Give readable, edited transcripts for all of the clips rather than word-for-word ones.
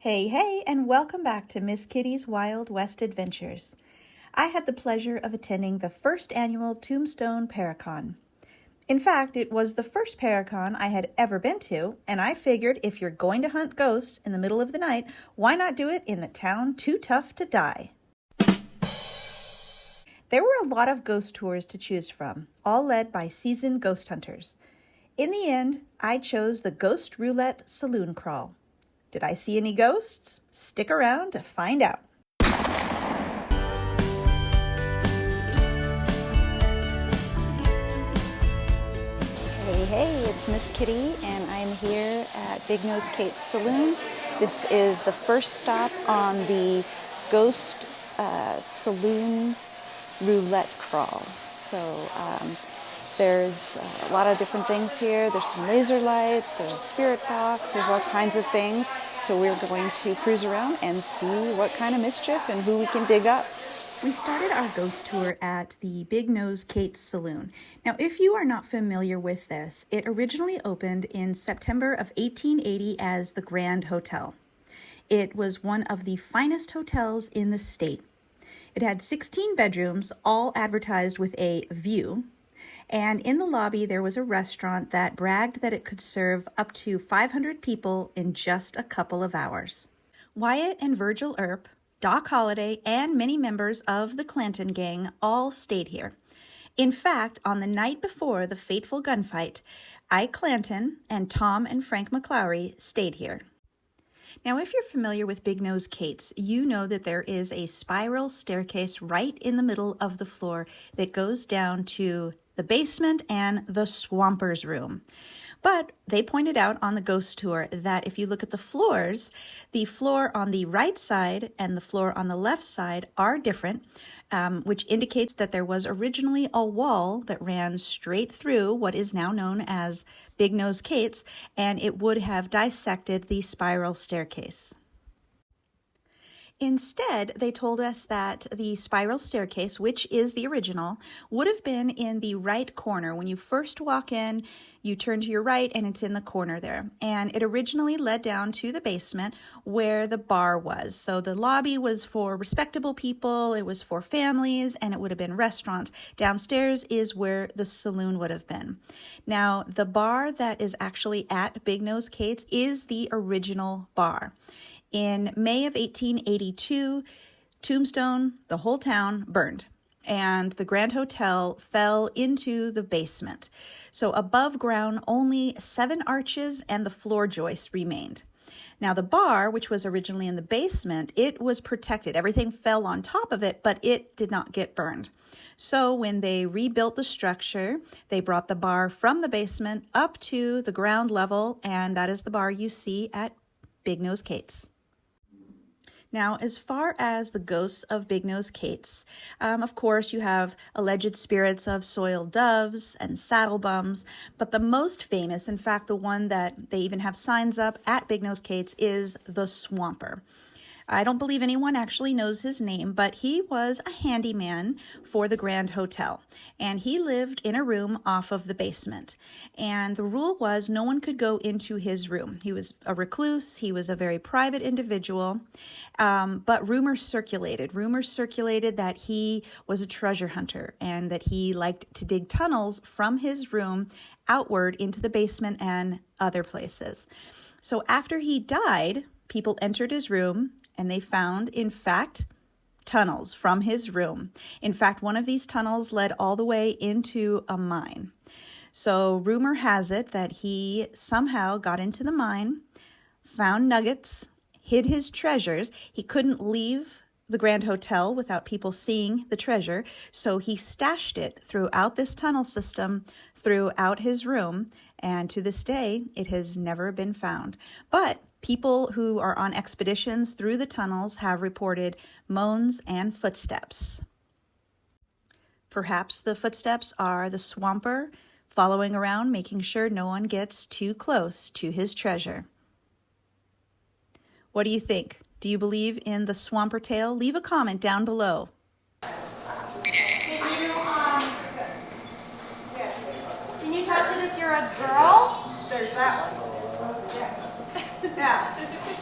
Hey, hey, and welcome back to Miss Kitty's Wild West Adventures. I had the pleasure of attending the first annual Tombstone Paracon. In fact, it was the first Paracon I had ever been to, and I figured if you're going to hunt ghosts in the middle of the night, why not do it in the town too tough to die? There were a lot of ghost tours to choose from, all led by seasoned ghost hunters. In the end, I chose the Ghost Roulette Saloon Crawl. Did I see any ghosts? Stick around to find out. Hey, it's Miss Kitty, and I'm here at Big Nose Kate's Saloon. This is the first stop on the Ghost Saloon Roulette Crawl. So there's a lot of different things here. There's some laser lights, there's a spirit box, there's all kinds of things. So we're going to cruise around and see what kind of mischief and who we can dig up. We started our ghost tour at the Big Nose Kate's Saloon. Now, if you are not familiar with this, it originally opened in September of 1880 as the Grand Hotel. It was one of the finest hotels in the state. It had 16 bedrooms, all advertised with a view. And in the lobby, there was a restaurant that bragged that it could serve up to 500 people in just a couple of hours. Wyatt and Virgil Earp, Doc Holliday, and many members of the Clanton gang all stayed here. In fact, on the night before the fateful gunfight, Ike Clanton and Tom and Frank McClowry stayed here. Now, if you're familiar with Big Nose Kate's, you know that there is a spiral staircase right in the middle of the floor that goes down to the basement and the Swamper's room. But they pointed out on the ghost tour that if you look at the floors, the floor on the right side and the floor on the left side are different, which indicates that there was originally a wall that ran straight through what is now known as Big Nose Kate's, and it would have dissected the spiral staircase. Instead, they told us that the spiral staircase, which is the original, would have been in the right corner. When you first walk in, you turn to your right and it's in the corner there. And it originally led down to the basement where the bar was. So the lobby was for respectable people, it was for families, and it would have been restaurants. Downstairs is where the saloon would have been. Now, the bar that is actually at Big Nose Kate's is the original bar. In May of 1882, Tombstone, the whole town, burned, and the Grand Hotel fell into the basement. So above ground, only 7 arches and the floor joist remained. Now, the bar, which was originally in the basement, it was protected. Everything fell on top of it, but it did not get burned. So when they rebuilt the structure, they brought the bar from the basement up to the ground level, and that is the bar you see at Big Nose Kate's. Now, as far as the ghosts of Big Nose Kate's, of course, you have alleged spirits of soiled doves and saddle bums, but the most famous, in fact, the one that they even have signs up at Big Nose Kate's, is the Swamper. I don't believe anyone actually knows his name, but he was a handyman for the Grand Hotel, and he lived in a room off of the basement. And the rule was no one could go into his room. He was a recluse. He was a very private individual, but rumors circulated that he was a treasure hunter and that he liked to dig tunnels from his room outward into the basement and other places. So after he died, people entered his room and they found, in fact, tunnels from his room. In fact, one of these tunnels led all the way into a mine. So rumor has it that he somehow got into the mine, found nuggets, hid his treasures. He couldn't leave the Grand Hotel without people seeing the treasure, so he stashed it throughout this tunnel system, throughout his room, and to this day, it has never been found. But people who are on expeditions through the tunnels have reported moans and footsteps. Perhaps the footsteps are the Swamper following around, making sure no one gets too close to his treasure. What do you think? Do you believe in the Swamper tale? Leave a comment down below. Can you touch it if you're a girl? There's that one. Yeah.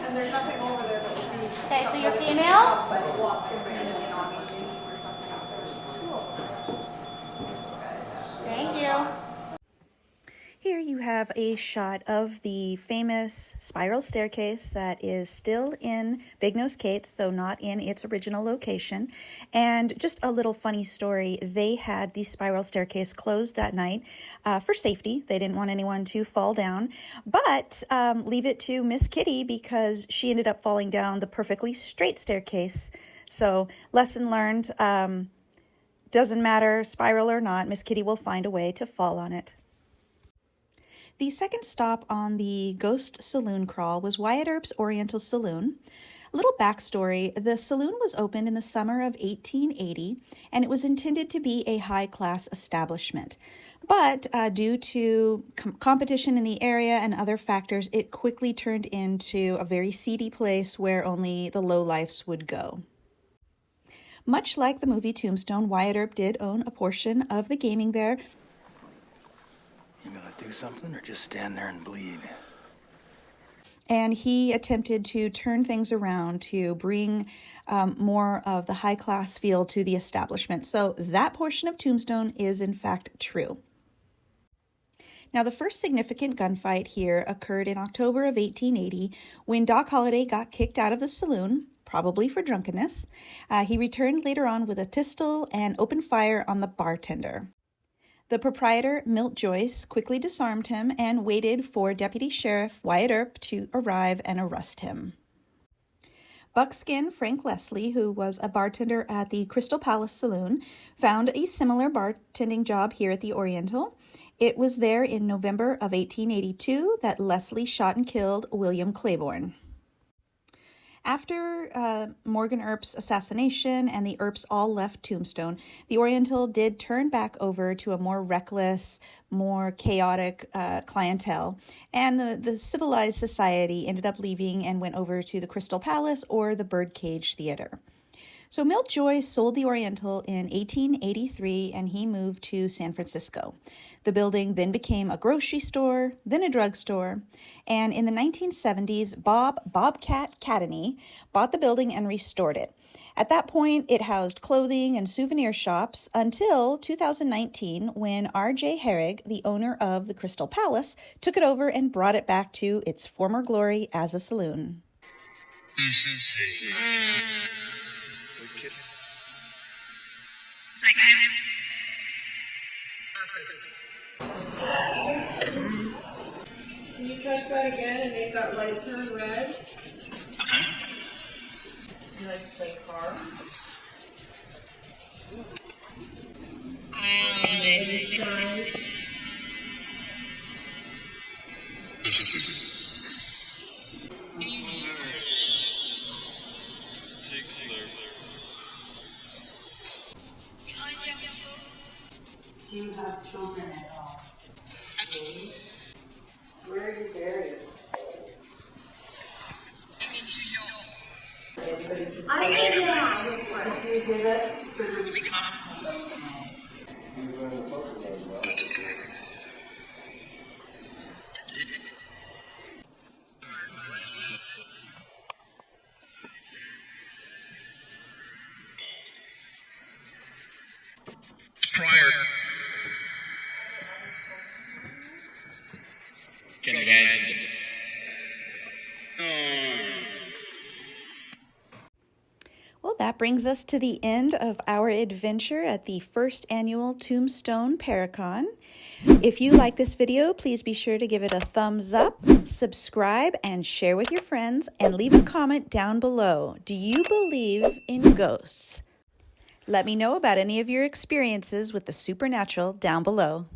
And there's nothing over there. So you're female? Thank you. Here you have a shot of the famous spiral staircase that is still in Big Nose Kate's, though not in its original location. And just a little funny story, they had the spiral staircase closed that night for safety. They didn't want anyone to fall down, but leave it to Miss Kitty because she ended up falling down the perfectly straight staircase. So lesson learned, doesn't matter, spiral or not, Miss Kitty will find a way to fall on it. The second stop on the Ghost Saloon crawl was Wyatt Earp's Oriental Saloon. A little backstory, the saloon was opened in the summer of 1880, and it was intended to be a high-class establishment. But due to competition in the area and other factors, it quickly turned into a very seedy place where only the lowlifes would go. Much like the movie Tombstone, Wyatt Earp did own a portion of the gaming there. You gonna do something or just stand there and bleed? And he attempted to turn things around to bring more of the high-class feel to the establishment. So that portion of Tombstone is in fact true. Now, the first significant gunfight here occurred in October of 1880 when Doc Holliday got kicked out of the saloon, probably for drunkenness. He returned later on with a pistol and opened fire on the bartender. The proprietor, Milt Joyce, quickly disarmed him and waited for Deputy Sheriff Wyatt Earp to arrive and arrest him. Buckskin Frank Leslie, who was a bartender at the Crystal Palace Saloon, found a similar bartending job here at the Oriental. It was there in November of 1882 that Leslie shot and killed William Claiborne. After Morgan Earp's assassination and the Earps all left Tombstone, the Oriental did turn back over to a more reckless, more chaotic clientele, and the civilized society ended up leaving and went over to the Crystal Palace or the Birdcage Theater. So Milt Joyce sold the Oriental in 1883 and he moved to San Francisco. The building then became a grocery store, then a drugstore, and in the 1970s, Bobcat Catany bought the building and restored it. At that point, it housed clothing and souvenir shops until 2019 when R.J. Herrig, the owner of the Crystal Palace, took it over and brought it back to its former glory as a saloon. Can you touch that again and make that light turn red? You like to play cards? Do you have children at home? Where are you buried? You give it for the Prior. Can you imagine? Well, that brings us to the end of our adventure at the first annual Tombstone Paracon. If you like this video, please be sure to give it a thumbs up, subscribe, and share with your friends, and leave a comment down below. Do you believe in ghosts? Let me know about any of your experiences with the supernatural down below.